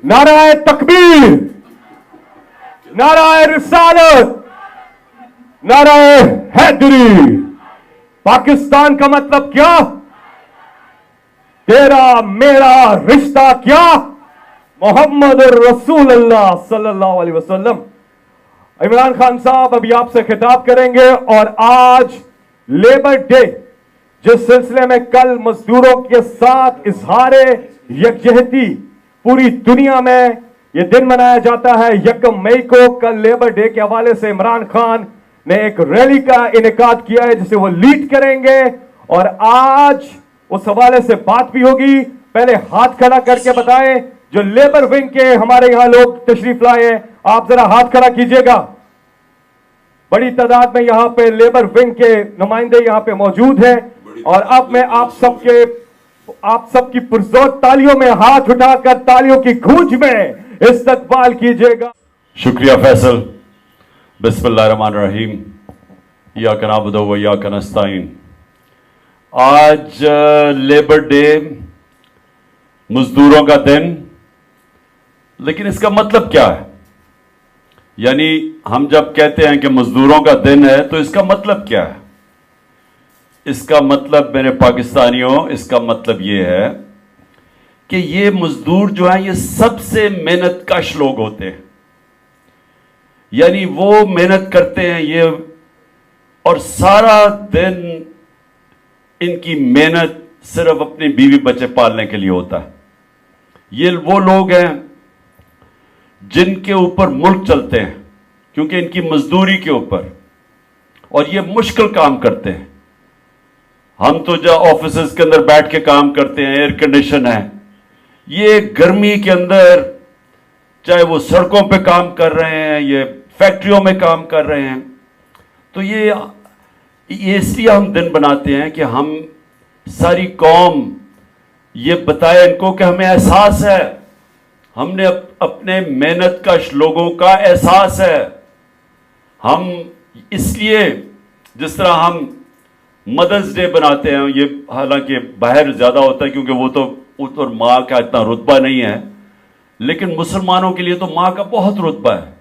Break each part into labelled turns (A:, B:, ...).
A: नाराए तकबीर, नाराए रिसालत, नाराए हैदरी। पाकिस्तान का मतलब क्या? तेरा मेरा रिश्ता क्या? मोहम्मद रसूलुल्लाह सल्लल्लाहु अलैहि वसल्लम। इमरान खान साहब अभी आपसे खिताब करेंगे। और आज लेबर डे, जिस सिलसिले में कल मजदूरों के साथ इजहारे यकजहती पूरी दुनिया में यह दिन मनाया जाता है 1 मई को, कल लेबर डे के हवाले से इमरान खान ने एक रैली का इनेकाद किया है जिसे वो लीड करेंगे और आज उस हवाले से बात भी होगी। पहले हाथ खड़ा करके बताएं जो लेबर विंग के हमारे यहां लोग तशरीफ लाए हैं, आप जरा हाथ खड़ा कीजिएगा। बड़ी तादाद में यहां पे लेबर विंग के नुमाइंदे यहां पे मौजूद हैं और अब मैं आप सबकी पुरजोर तालियों में हाथ उठाकर तालियों की गूंज में इस्तकबाल कीजिएगा।
B: शुक्रिया फैसल। बिस्मिल्लाहिर्रहमानिर्रहीम। इय्याका नअबुदु व इय्याका नस्तईन। आज लेबर डे, मजदूरों का दिन, लेकिन इसका मतलब क्या है? यानी हम जब कहते हैं कि मजदूरों का दिन है तो इसका मतलब क्या है? इसका मतलब मेरे पाकिस्तानियों, इसका मतलब ये है कि ये मजदूर जो हैं ये सबसे मेहनत कश लोग होते हैं। यानी वो मेहनत करते हैं ये, और सारा दिन इनकी मेहनत सिर्फ अपने बीवी बच्चे पालने के लिए होता है। ये वो लोग हैं जिनके ऊपर मुल्क चलते हैं क्योंकि इनकी मजदूरी के ऊपर, और ये मुश्किल काम करते हैं। हम तो जो ऑफिस के अंदर बैठ के काम करते हैं, एयर कंडीशन है, ये गर्मी के अंदर चाहे वो सड़कों पे काम कर रहे हैं, ये फैक्ट्रियों में काम कर रहे हैं, तो ये इसलिए हम दिन बनाते हैं कि हम सारी कौम ये बताए इनको कि हमें एहसास है, हमने अपने मेहनत कश लोगों का एहसास है। हम इसलिए जिस तरह हम मदर्स डे बनाते हैं, ये हालांकि बाहर ज़्यादा होता है क्योंकि वो तो माँ का इतना रुतबा नहीं है, लेकिन मुसलमानों के लिए तो माँ का बहुत रुतबा है।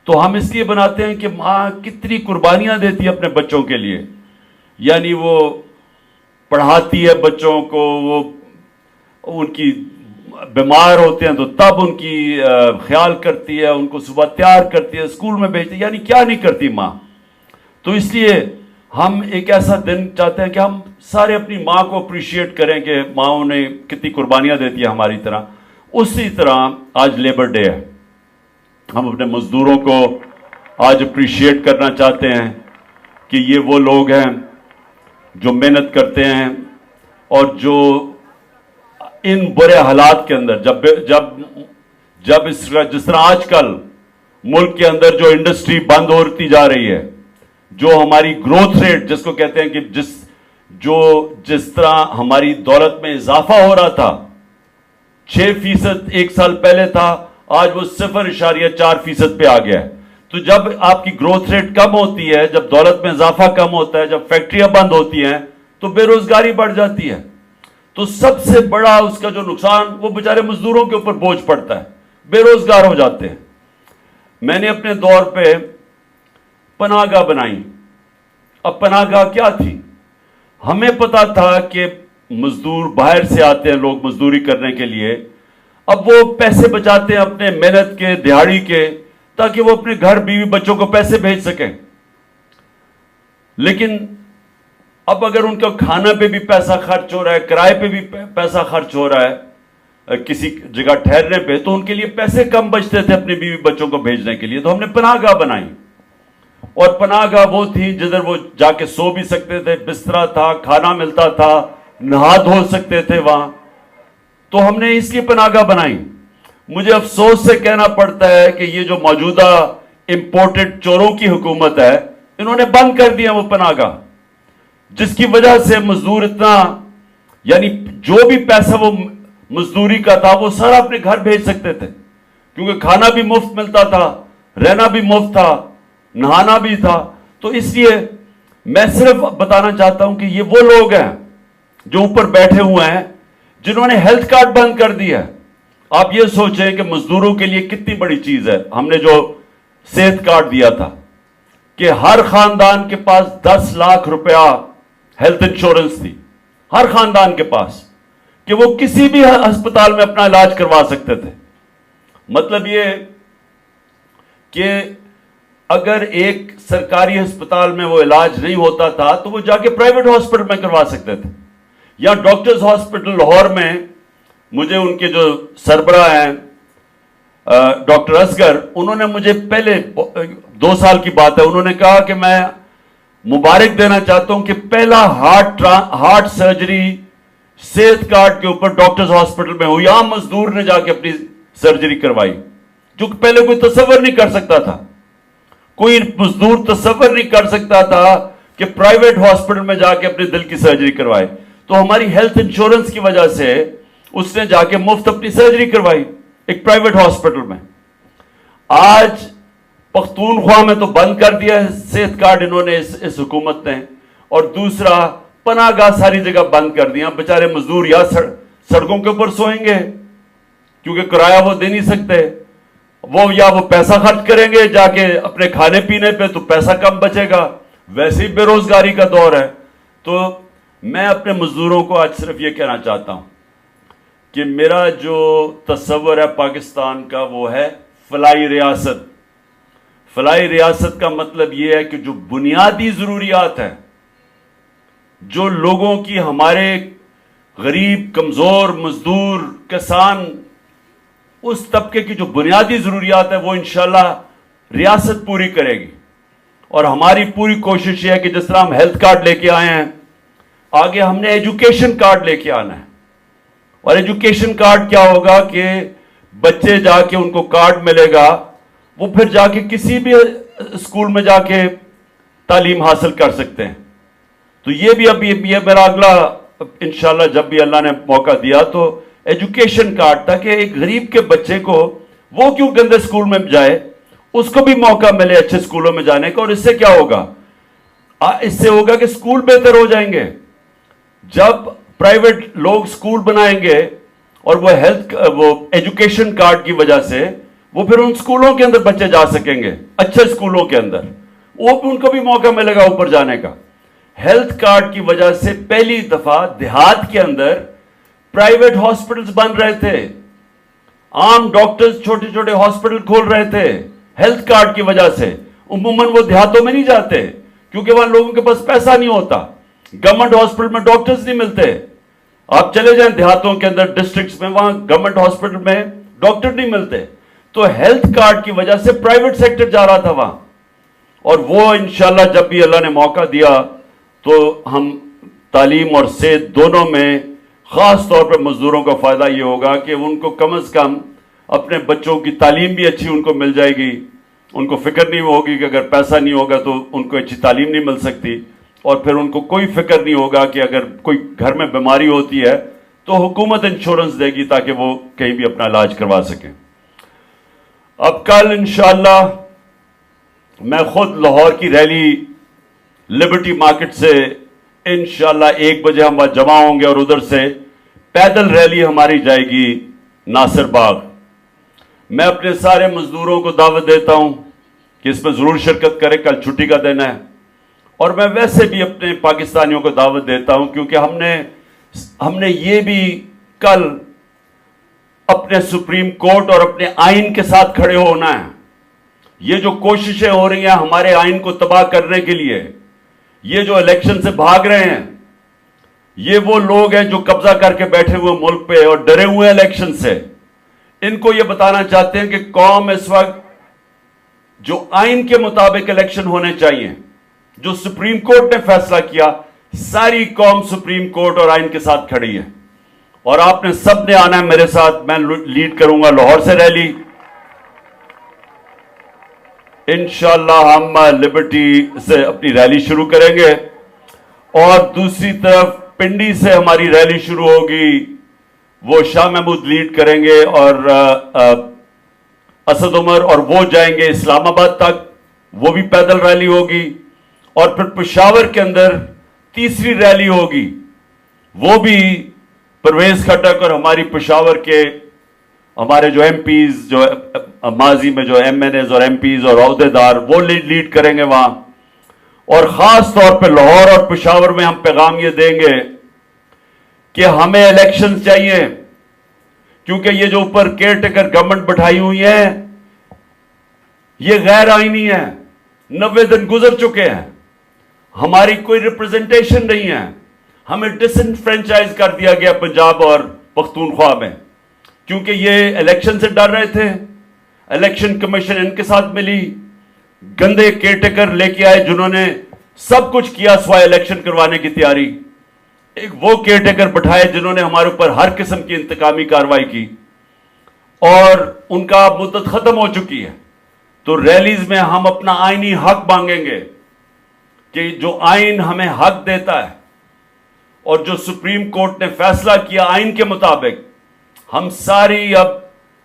B: तो हम इसलिए बनाते हैं कि माँ कितनी कुर्बानियाँ देती है अपने बच्चों के लिए। यानी वो पढ़ाती है बच्चों को, वो उनकी बीमार होते हैं तो तब उनकी ख्याल करती है, उनको सुबह तैयार करती है, स्कूल में भेजती है, यानी क्या नहीं करती माँ। तो इसलिए हम एक ऐसा दिन चाहते हैं कि हम सारे अपनी माँ को अप्रिशिएट करें कि माँओं ने कितनी कुर्बानियाँ देती है हमारी तरह। उसी तरह आज लेबर डे है, हम अपने मजदूरों को आज अप्रिशिएट करना चाहते हैं कि ये वो लोग हैं जो मेहनत करते हैं और जो इन बुरे हालात के अंदर जब जिस तरह आजकल मुल्क के अंदर जो इंडस्ट्री बंद होती जा रही है, जो हमारी ग्रोथ रेट जिसको कहते हैं कि जिस तरह हमारी दौलत में इजाफा हो रहा था, 6% एक साल पहले था, आज वो 0.4% पे आ गया है। तो जब आपकी ग्रोथ रेट कम होती है, जब दौलत में इजाफा कम होता है, जब फैक्ट्रियां बंद होती हैं, तो बेरोजगारी बढ़ जाती है। तो सबसे बड़ा उसका जो नुकसान वो बेचारे मजदूरों के ऊपर बोझ पड़ता है, बेरोजगार हो जाते हैं। मैंने अपने दौर पे पनाहगाह बनाई। अब पनाहगाह क्या थी? हमें पता था कि मजदूर बाहर से आते हैं लोग मजदूरी करने के लिए, अब वो पैसे बचाते हैं अपने मेहनत के, दिहाड़ी के, ताकि वो अपने घर बीवी बच्चों को पैसे भेज सकें। लेकिन अब अगर उनका खाना पे भी पैसा खर्च हो रहा है, किराए पे भी पैसा खर्च हो रहा है, किसी जगह ठहरने पे, तो उनके लिए पैसे कम बचते थे अपनी बीवी बच्चों को भेजने के लिए। तो हमने पनाहगाह बनाई, और पनाहगाह वो थी जिधर वो जाके सो भी सकते थे, बिस्तरा था, खाना मिलता था, नहा धो सकते थे वहां। तो हमने इसकी पनाहगाह बनाई। मुझे अफसोस से कहना पड़ता है कि ये जो मौजूदा इंपोर्टेड चोरों की हुकूमत है, इन्होंने बंद कर दिया वो पनाहगाह, जिसकी वजह से मजदूर इतना, यानी जो भी पैसा वो मजदूरी का था वो सारा अपने घर भेज सकते थे, क्योंकि खाना भी मुफ्त मिलता था, रहना भी मुफ्त था, नहाना भी था। तो इसलिए मैं सिर्फ बताना चाहता हूं कि ये वो लोग हैं जो ऊपर बैठे हुए हैं जिन्होंने हेल्थ कार्ड बंद कर दिया है। آپ یہ سوچیں کہ مزدوروں کے لیے کتنی بڑی چیز ہے ہم نے جو صحت کارڈ دیا تھا کہ ہر خاندان کے پاس 10 لاکھ روپیہ ہیلتھ انشورنس تھی، ہر خاندان کے پاس، کہ وہ کسی بھی ہسپتال میں اپنا علاج کروا سکتے تھے۔ مطلب یہ کہ اگر ایک سرکاری ہسپتال میں وہ علاج نہیں ہوتا تھا تو وہ جا کے پرائیویٹ ہاسپٹل میں کروا سکتے تھے۔ یا ڈاکٹرز ہاسپٹل لاہور میں مجھے ان کے جو سربراہ ہیں ڈاکٹر اصغر، انہوں نے مجھے پہلے 2 سال کی بات ہے، انہوں نے کہا کہ میں مبارک دینا چاہتا ہوں کہ پہلا ہارٹ سرجری صحت کارڈ کے اوپر ڈاکٹرز ہاسپٹل میں ہوئی، عام مزدور نے جا کے اپنی سرجری کروائی، جو کہ پہلے کوئی تصور نہیں کر سکتا تھا۔ کوئی مزدور تصور نہیں کر سکتا تھا کہ پرائیویٹ ہاسپٹل میں جا کے اپنے دل کی سرجری کروائے۔ تو ہماری ہیلتھ انشورنس کی وجہ سے اس نے جا کے مفت اپنی سرجری کروائی ایک پرائیویٹ ہاسپٹل میں۔ آج پختونخوا میں تو بند کر دیا ہے صحت کارڈ انہوں نے اس حکومت نے، اور دوسرا پناہ گاہ ساری جگہ بند کر دیا۔ بیچارے مزدور یا سڑکوں کے اوپر سوئیں گے کیونکہ کرایہ وہ دے نہیں سکتے، یا وہ پیسہ خرچ کریں گے جا کے اپنے کھانے پینے پہ تو پیسہ کم بچے گا، ویسے ہی بے روزگاری کا دور ہے۔ تو میں اپنے مزدوروں کو آج صرف یہ کہنا چاہتا ہوں کہ میرا جو تصور ہے پاکستان کا وہ ہے فلاحی ریاست۔ فلاحی ریاست کا مطلب یہ ہے کہ جو بنیادی ضروریات ہیں، جو لوگوں کی، ہمارے غریب، کمزور، مزدور، کسان، اس طبقے کی جو بنیادی ضروریات ہے وہ انشاءاللہ ریاست پوری کرے گی۔ اور ہماری پوری کوشش یہ ہے کہ جس طرح ہم ہیلتھ کارڈ لے کے آئے ہیں، آگے ہم نے ایجوکیشن کارڈ لے کے آنا ہے۔ اور ایجوکیشن کارڈ کیا ہوگا کہ بچے جا کے ان کو کارڈ ملے گا، وہ پھر جا کے کسی بھی اسکول میں جا کے تعلیم حاصل کر سکتے ہیں۔ تو یہ بھی ابھی یہ میرا اگلا انشاءاللہ جب بھی اللہ نے موقع دیا تو ایجوکیشن کارڈ، تاکہ ایک غریب کے بچے کو، وہ کیوں گندے اسکول میں جائے، اس کو بھی موقع ملے اچھے اسکولوں میں جانے کا۔ اور اس سے کیا ہوگا؟ اس سے ہوگا کہ اسکول بہتر ہو جائیں گے۔ جب پرائیویٹ لوگ اسکول بنائیں گے اور وہ ایجوکیشن کارڈ کی وجہ سے وہ پھر ان اسکولوں کے اندر بچے جا سکیں گے، اچھے اسکولوں کے اندر، ان کو بھی موقع ملے گا اوپر جانے کا۔ ہیلتھ کارڈ کی وجہ سے پہلی دفعہ دیہات کے اندر پرائیویٹ ہاسپٹلز بن رہے تھے، عام ڈاکٹرز چھوٹے چھوٹے ہاسپٹل کھول رہے تھے ہیلتھ کارڈ کی وجہ سے۔ عموماً وہ دیہاتوں میں نہیں جاتے کیونکہ وہاں لوگوں کے پاس پیسہ نہیں ہوتا، گورنمنٹ ہاسپٹل میں ڈاکٹرز نہیں ملتے۔ آپ چلے جائیں دیہاتوں کے اندر، ڈسٹرکٹس میں، وہاں گورنمنٹ ہاسپٹل میں ڈاکٹر نہیں ملتے۔ تو ہیلتھ کارڈ کی وجہ سے پرائیویٹ سیکٹر جا رہا تھا وہاں، اور وہ انشاءاللہ جب بھی اللہ نے موقع دیا تو ہم تعلیم اور صحت دونوں میں، خاص طور پر مزدوروں کا فائدہ یہ ہوگا کہ ان کو کم از کم اپنے بچوں کی تعلیم بھی اچھی ان کو مل جائے گی۔ ان کو فکر نہیں ہوگی کہ اگر پیسہ نہیں ہوگا تو ان کو اچھی تعلیم نہیں مل سکتی، اور پھر ان کو کوئی فکر نہیں ہوگا کہ اگر کوئی گھر میں بیماری ہوتی ہے تو حکومت انشورنس دے گی تاکہ وہ کہیں بھی اپنا علاج کروا سکیں۔ اب کل انشاءاللہ میں خود لاہور کی ریلی لبرٹی مارکیٹ سے انشاءاللہ 1 بجے ہم وہاں جمع ہوں گے، اور ادھر سے پیدل ریلی ہماری جائے گی ناصر باغ۔ میں اپنے سارے مزدوروں کو دعوت دیتا ہوں کہ اس میں ضرور شرکت کریں، کل چھٹی کا دن ہے۔ اور میں ویسے بھی اپنے پاکستانیوں کو دعوت دیتا ہوں کیونکہ ہم نے یہ بھی کل اپنے سپریم کورٹ اور اپنے آئین کے ساتھ کھڑے ہونا ہے۔ یہ جو کوششیں ہو رہی ہیں ہمارے آئین کو تباہ کرنے کے لیے، یہ جو الیکشن سے بھاگ رہے ہیں، یہ وہ لوگ ہیں جو قبضہ کر کے بیٹھے ہوئے ملک پہ اور ڈرے ہوئے ہیں الیکشن سے۔ ان کو یہ بتانا چاہتے ہیں کہ قوم اس وقت جو آئین کے مطابق الیکشن ہونے چاہیے، جو سپریم کورٹ نے فیصلہ کیا، ساری قوم سپریم کورٹ اور آئین کے ساتھ کھڑی ہے۔ اور آپ نے سب نے آنا ہے میرے ساتھ، میں لیڈ کروں گا لاہور سے ریلی۔ انشاءاللہ ہم لبرٹی سے اپنی ریلی شروع کریں گے، اور دوسری طرف پنڈی سے ہماری ریلی شروع ہوگی، وہ شاہ محمود لیڈ کریں گے، اور اسد عمر، اور وہ جائیں گے اسلام آباد تک، وہ بھی پیدل ریلی ہوگی۔ اور پھر پشاور کے اندر تیسری ریلی ہوگی، وہ بھی پرویز خٹک اور ہماری پشاور کے हमारे जो एमपीज, जो माजी में जो एमएनएज और एमपीज और अहदेदार वो लीड करेंगे वहां। और खास तौर पे लाहौर और पेशावर में हम पैगाम ये देंगे कि हमें इलेक्शंस चाहिए, क्योंकि ये जो ऊपर केयर टेकर गवर्नमेंट बैठाई हुई है ये गैर आईनी है। 90 दिन गुजर चुके हैं, हमारी कोई रिप्रेजेंटेशन नहीं है, हमें डिसफ्रेंचाइज कर दिया गया पंजाब और पख्तूनख्वा में, क्योंकि ये इलेक्शन से डर रहे थे। इलेक्शन कमीशन इनके साथ मिली, गंदे केयरटेकर लेके आए जिन्होंने सब कुछ किया सिवाय इलेक्शन करवाने की तैयारी। एक वो केयरटेकर बैठाए जिन्होंने हमारे ऊपर हर किस्म की इंतकामी कार्रवाई की, और उनका मुद्दत खत्म हो चुकी है। तो रैलीज में हम अपना आईनी हक मांगेंगे कि जो आइन हमें हक देता है और जो सुप्रीम कोर्ट ने फैसला किया आइन के मुताबिक, हम सारी अब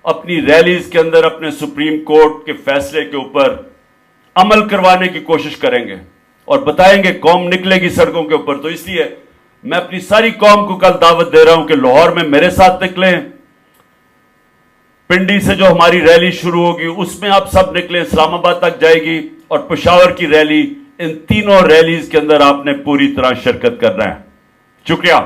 B: अपनी रैलीज के अंदर अपने सुप्रीम कोर्ट के फैसले के ऊपर अमल करवाने की कोशिश करेंगे और बताएंगे कौम निकलेगी सड़कों के ऊपर। तो इसलिए मैं अपनी सारी कौम को कल दावत दे रहा हूं कि लाहौर में मेरे साथ निकलें, पिंडी से जो हमारी रैली शुरू होगी उसमें आप सब निकलें, इस्लामाबाद तक जाएगी, और पेशावर की रैली, इन तीनों रैलीज के अंदर आपने पूरी तरह शिरकत करना है। शुक्रिया।